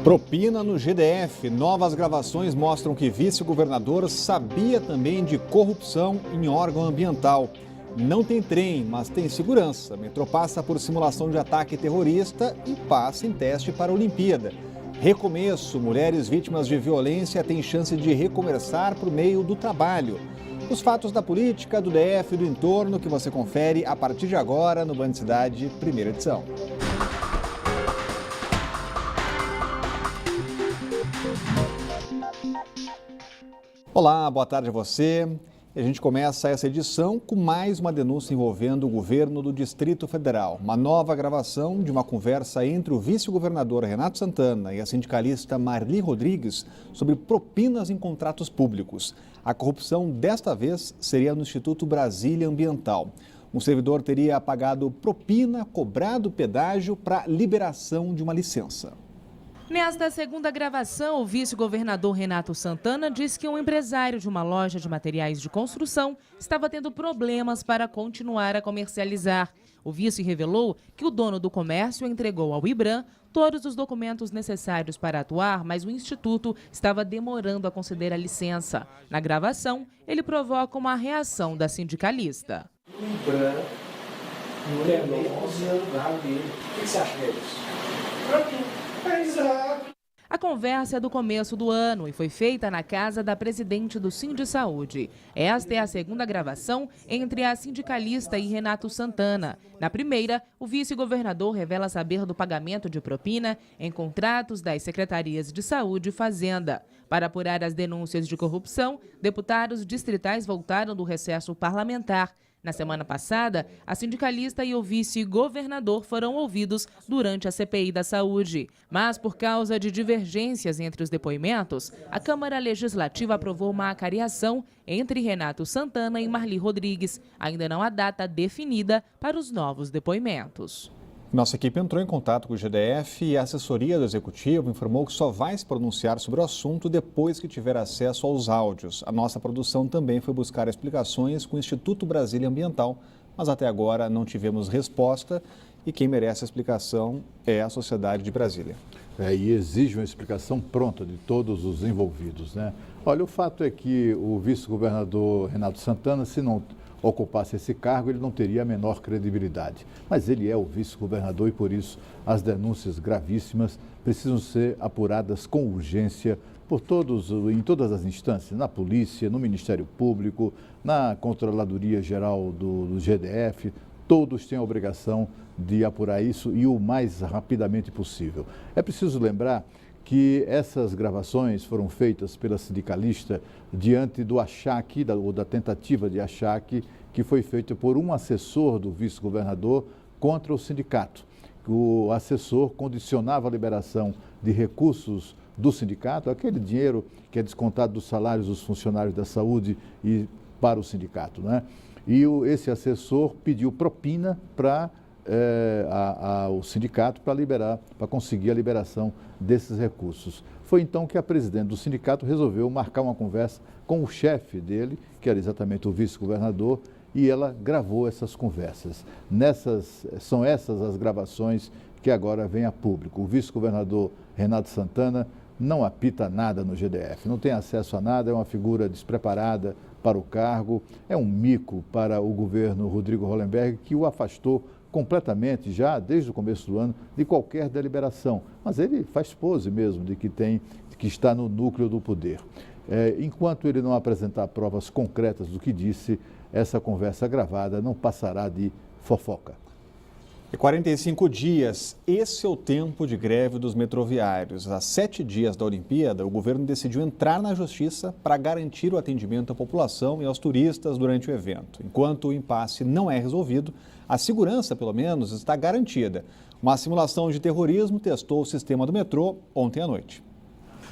Propina no GDF. Novas gravações mostram que vice-governador sabia também de corrupção em órgão ambiental. Não tem trem, mas tem segurança. Metrô passa por simulação de ataque terrorista e passa em teste para a Olimpíada. Recomeço. Mulheres vítimas de violência têm chance de recomeçar por meio do trabalho. Os fatos da política, do DF e do entorno que você confere a partir de agora no Band Cidade, primeira edição. Olá, boa tarde a você. A gente começa essa edição com mais uma denúncia envolvendo o governo do Distrito Federal. Uma nova gravação de uma conversa entre o vice-governador Renato Santana e a sindicalista Marli Rodrigues sobre propinas em contratos públicos. A corrupção desta vez seria no Instituto Brasília Ambiental. Um servidor teria pagado propina, cobrado pedágio para liberação de uma licença. Nesta segunda gravação, o vice-governador Renato Santana diz que um empresário de uma loja de materiais de construção estava tendo problemas para continuar a comercializar. O vice revelou que o dono do comércio entregou ao IBRAM todos os documentos necessários para atuar, mas o Instituto estava demorando a conceder a licença. Na gravação, ele provoca uma reação da sindicalista. O IBRAM não lembrou 11 anos dele. O que você acha deles? A conversa é do começo do ano e foi feita na casa da presidente do Sindisaúde. Esta é a segunda gravação entre a sindicalista e Renato Santana. Na primeira, o vice-governador revela saber do pagamento de propina em contratos das secretarias de Saúde e Fazenda. Para apurar as denúncias de corrupção, deputados distritais voltaram do recesso parlamentar. Na semana passada, a sindicalista e o vice-governador foram ouvidos durante a CPI da Saúde. Mas, por causa de divergências entre os depoimentos, a Câmara Legislativa aprovou uma acariação entre Renato Santana e Marli Rodrigues. Ainda não há data definida para os novos depoimentos. Nossa equipe entrou em contato com o GDF e a assessoria do Executivo informou que só vai se pronunciar sobre o assunto depois que tiver acesso aos áudios. A nossa produção também foi buscar explicações com o Instituto Brasília Ambiental, mas até agora não tivemos resposta e quem merece a explicação é a sociedade de Brasília. E exige uma explicação pronta de todos os envolvidos, né? Olha, o fato é que o vice-governador Renato Santana, se não ocupasse esse cargo, ele não teria a menor credibilidade. Mas ele é o vice-governador e, por isso, as denúncias gravíssimas precisam ser apuradas com urgência por em todas as instâncias, na polícia, no Ministério Público, na Controladoria Geral do GDF. Todos têm a obrigação de apurar isso e o mais rapidamente possível. É preciso lembrar que essas gravações foram feitas pela sindicalista diante do achaque, ou da tentativa de achaque, que foi feito por um assessor do vice-governador contra o sindicato. O assessor condicionava a liberação de recursos do sindicato, aquele dinheiro que é descontado dos salários dos funcionários da saúde e para o sindicato, né? E esse assessor pediu propina para ao sindicato para conseguir a liberação desses recursos. Foi então que a presidente do sindicato resolveu marcar uma conversa com o chefe dele, que era exatamente o vice-governador, e ela gravou essas conversas. São essas as gravações que agora vêm a público. O vice-governador Renato Santana não apita nada no GDF, não tem acesso a nada, é uma figura despreparada para o cargo, é um mico para o governo Rodrigo Hollenberg, que o afastou completamente, já desde o começo do ano, de qualquer deliberação. Mas ele faz pose mesmo de que está no núcleo do poder. Enquanto ele não apresentar provas concretas do que disse, essa conversa gravada não passará de fofoca. 45 dias, esse é o tempo de greve dos metroviários. Há 7 dias da Olimpíada, o governo decidiu entrar na justiça para garantir o atendimento à população e aos turistas durante o evento. Enquanto o impasse não é resolvido, a segurança, pelo menos, está garantida. Uma simulação de terrorismo testou o sistema do metrô ontem à noite.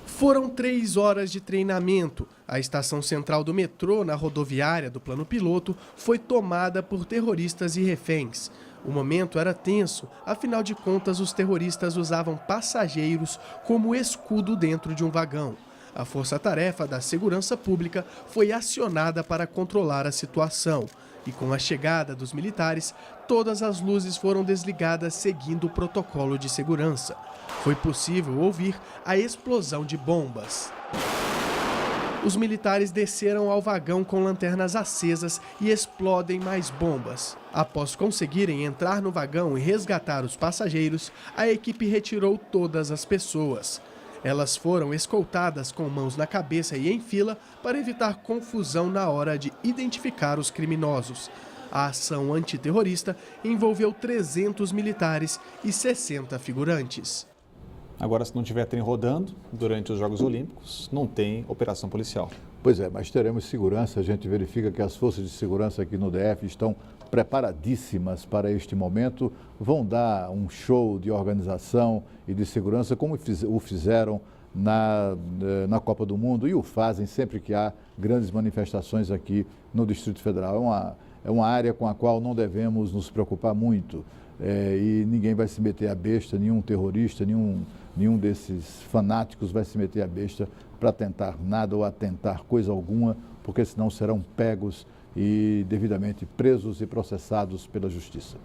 Foram 3 horas de treinamento. A estação central do metrô, na rodoviária do Plano Piloto, foi tomada por terroristas e reféns. O momento era tenso, afinal de contas os terroristas usavam passageiros como escudo dentro de um vagão. A força-tarefa da segurança pública foi acionada para controlar a situação. E com a chegada dos militares, todas as luzes foram desligadas seguindo o protocolo de segurança. Foi possível ouvir a explosão de bombas. Os militares desceram ao vagão com lanternas acesas e explodem mais bombas. Após conseguirem entrar no vagão e resgatar os passageiros, a equipe retirou todas as pessoas. Elas foram escoltadas com mãos na cabeça e em fila para evitar confusão na hora de identificar os criminosos. A ação antiterrorista envolveu 300 militares e 60 figurantes. Agora, se não tiver trem rodando durante os Jogos Olímpicos, não tem operação policial. Pois é, mas teremos segurança. A gente verifica que as forças de segurança aqui no DF estão preparadíssimas para este momento. Vão dar um show de organização e de segurança, como o fizeram na Copa do Mundo e o fazem sempre que há grandes manifestações aqui no Distrito Federal. É uma área com a qual não devemos nos preocupar muito. E ninguém vai se meter a besta, nenhum terrorista, nenhum desses fanáticos vai se meter a besta para tentar nada ou atentar coisa alguma, porque senão serão pegos e devidamente presos e processados pela justiça.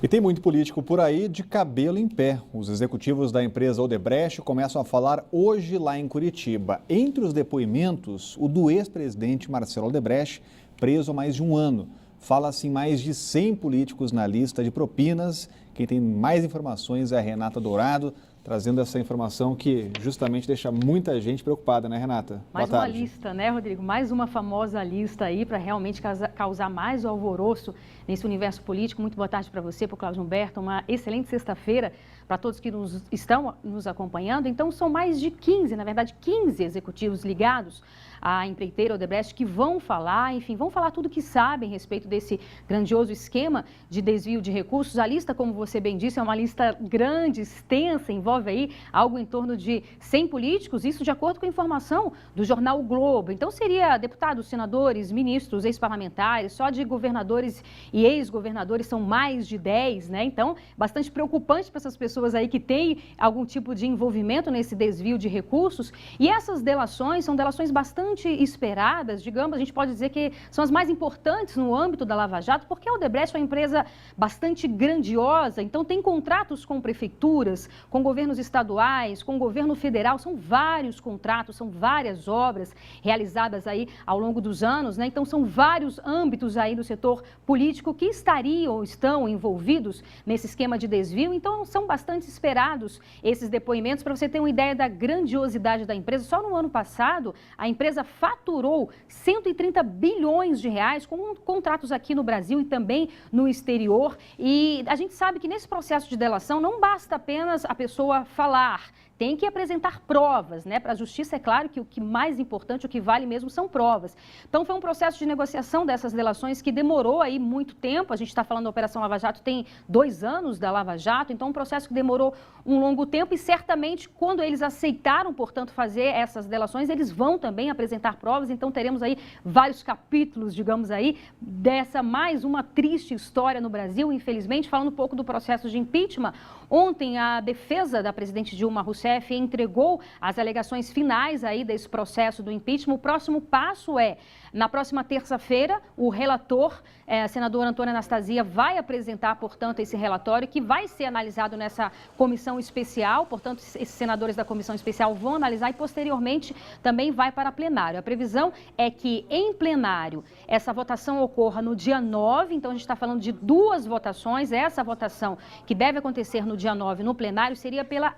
E tem muito político por aí de cabelo em pé. Os executivos da empresa Odebrecht começam a falar hoje lá em Curitiba. Entre os depoimentos, o do ex-presidente Marcelo Odebrecht, preso há mais de um ano. Fala-se em mais de 100 políticos na lista de propinas. Quem tem mais informações é a Renata Dourado, trazendo essa informação que justamente deixa muita gente preocupada, né, Renata? Mais uma lista, né, Rodrigo? Mais uma famosa lista aí para realmente causar mais alvoroço nesse universo político. Muito boa tarde para você, para o Cláudio Humberto. Uma excelente sexta-feira para todos que estão nos acompanhando. Então, são mais de 15, na verdade, 15 executivos ligados à empreiteira Odebrecht que vão falar, enfim, vão falar tudo que sabem a respeito desse grandioso esquema de desvio de recursos. A lista, como você bem disse, é uma lista grande, extensa, envolve aí algo em torno de 100 políticos, isso de acordo com a informação do jornal O Globo. Então, seria deputados, senadores, ministros, ex-parlamentares, só de governadores e ex-governadores são mais de 10, né? Então, bastante preocupante para essas pessoas aí que têm algum tipo de envolvimento nesse desvio de recursos. E essas delações são delações bastante esperadas, digamos, a gente pode dizer que são as mais importantes no âmbito da Lava Jato, porque a Odebrecht é uma empresa bastante grandiosa, então tem contratos com prefeituras, com governos estaduais, com o governo federal, são vários contratos, são várias obras realizadas aí ao longo dos anos, né? Então são vários âmbitos aí do setor político que estariam ou estão envolvidos nesse esquema de desvio, então são bastante esperados esses depoimentos. Para você ter uma ideia da grandiosidade da empresa, só no ano passado a empresa faturou 130 bilhões de reais com contratos aqui no Brasil e também no exterior. E a gente sabe que nesse processo de delação não basta apenas a pessoa falar, tem que apresentar provas, né? Para a justiça é claro que o que mais importante, o que vale mesmo são provas. Então foi um processo de negociação dessas delações que demorou aí muito tempo. A gente está falando da Operação Lava Jato, tem 2 anos da Lava Jato, então um processo que demorou um longo tempo e certamente quando eles aceitaram, portanto, fazer essas delações, eles vão também apresentar provas. Então teremos aí vários capítulos, digamos aí, dessa mais uma triste história no Brasil, infelizmente. Falando um pouco do processo de impeachment, ontem a defesa da presidente Dilma Rousseff entregou as alegações finais aí desse processo do impeachment. O próximo passo é, na próxima terça-feira, o relator, senador Antônio Anastasia, vai apresentar, portanto, esse relatório que vai ser analisado nessa comissão especial. Portanto, esses senadores da comissão especial vão analisar e, posteriormente, também vai para plenário. A previsão é que, em plenário, essa votação ocorra no dia 9, então a gente está falando de 2 votações. Essa votação que deve acontecer no dia 9 no plenário seria pela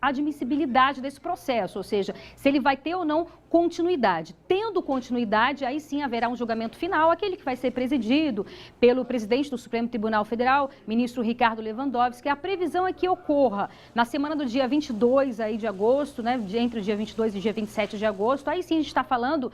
admissibilidade desse processo, ou seja, se ele vai ter ou não continuidade. Tendo continuidade, aí sim haverá um julgamento final, aquele que vai ser presidido pelo presidente do Supremo Tribunal Federal, ministro Ricardo Lewandowski. A previsão é que ocorra na semana do dia 22 aí de agosto, né, entre o dia 22 e o dia 27 de agosto. Aí sim a gente está falando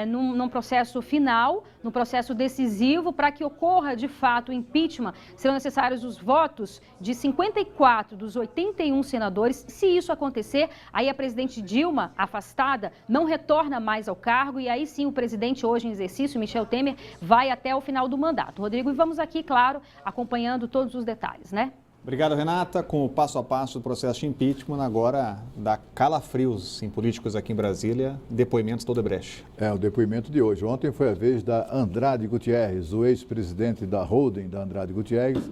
num processo final, num processo decisivo. Para que ocorra de fato o impeachment, serão necessários os votos de 54 dos 81 senadores. Se isso acontecer, aí a presidente Dilma, afastada, não retorna mais ao cargo e aí sim o presidente hoje em exercício, Michel Temer, vai até o final do mandato. Rodrigo, e vamos aqui, claro, acompanhando todos os detalhes, né? Obrigado, Renata. Com o passo a passo do processo de impeachment, agora dá calafrios em políticos aqui em Brasília, depoimentos do Odebrecht. O depoimento de hoje. Ontem foi a vez da Andrade Gutierrez, o ex-presidente da holding da Andrade Gutierrez,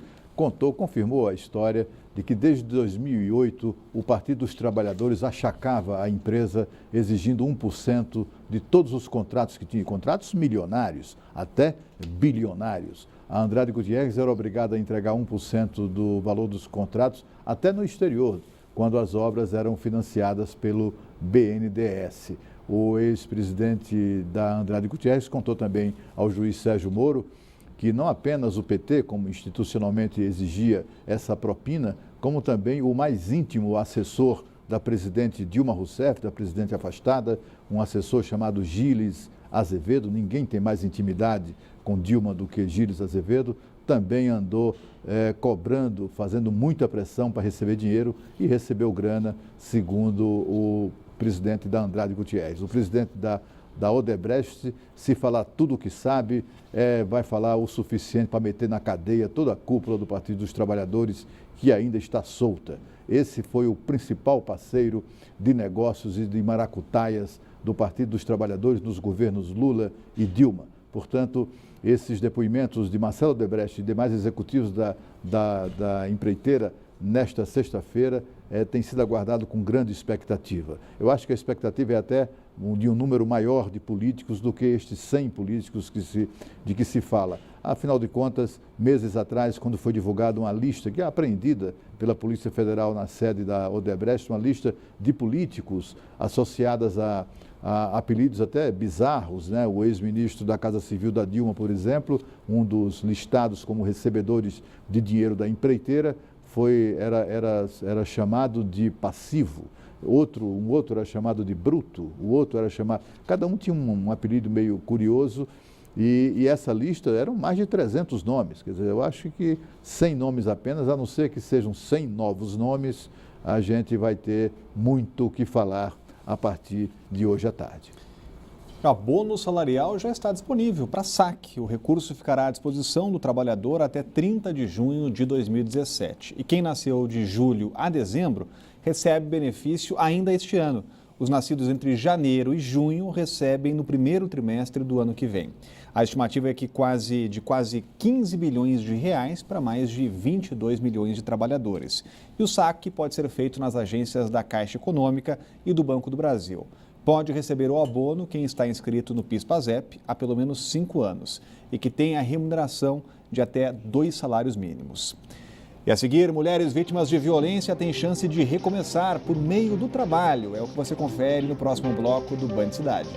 confirmou a história de que desde 2008 o Partido dos Trabalhadores achacava a empresa exigindo 1% de todos os contratos que tinha, contratos milionários, até bilionários. A Andrade Gutierrez era obrigada a entregar 1% do valor dos contratos até no exterior, quando as obras eram financiadas pelo BNDES. O ex-presidente da Andrade Gutierrez contou também ao juiz Sérgio Moro que não apenas o PT, como institucionalmente exigia essa propina, como também o mais íntimo assessor da presidente Dilma Rousseff, da presidente afastada, um assessor chamado Gilles Azevedo, ninguém tem mais intimidade com Dilma do que Gilles Azevedo, também andou cobrando, fazendo muita pressão para receber dinheiro e recebeu grana, segundo o presidente da Andrade Gutierrez. O presidente da Odebrecht, se falar tudo o que sabe, vai falar o suficiente para meter na cadeia toda a cúpula do Partido dos Trabalhadores, que ainda está solta. Esse foi o principal parceiro de negócios e de maracutaias do Partido dos Trabalhadores nos governos Lula e Dilma. Portanto, esses depoimentos de Marcelo Odebrecht e demais executivos da empreiteira nesta sexta-feira têm sido aguardados com grande expectativa. Eu acho que a expectativa é até de um número maior de políticos do que estes 100 políticos de que se fala. Afinal de contas, meses atrás, quando foi divulgada uma lista que é apreendida pela Polícia Federal na sede da Odebrecht, uma lista de políticos associadas a apelidos até bizarros, né? O ex-ministro da Casa Civil da Dilma, por exemplo, um dos listados como recebedores de dinheiro da empreiteira, era chamado de passivo. Um outro era chamado de bruto, o outro era chamado... Cada um tinha um apelido meio curioso e essa lista eram mais de 300 nomes. Quer dizer, eu acho que 100 nomes apenas, a não ser que sejam 100 novos nomes, a gente vai ter muito o que falar a partir de hoje à tarde. O abono salarial já está disponível para saque. O recurso ficará à disposição do trabalhador até 30 de junho de 2017. E quem nasceu de julho a dezembro recebe benefício ainda este ano. Os nascidos entre janeiro e junho recebem no primeiro trimestre do ano que vem. A estimativa é que de quase 15 bilhões de reais para mais de 22 milhões de trabalhadores. E o saque pode ser feito nas agências da Caixa Econômica e do Banco do Brasil. Pode receber o abono quem está inscrito no PIS/PASEP há pelo menos 5 anos e que tem a remuneração de até 2 salários mínimos. E a seguir, mulheres vítimas de violência têm chance de recomeçar por meio do trabalho. É o que você confere no próximo bloco do Band Cidade.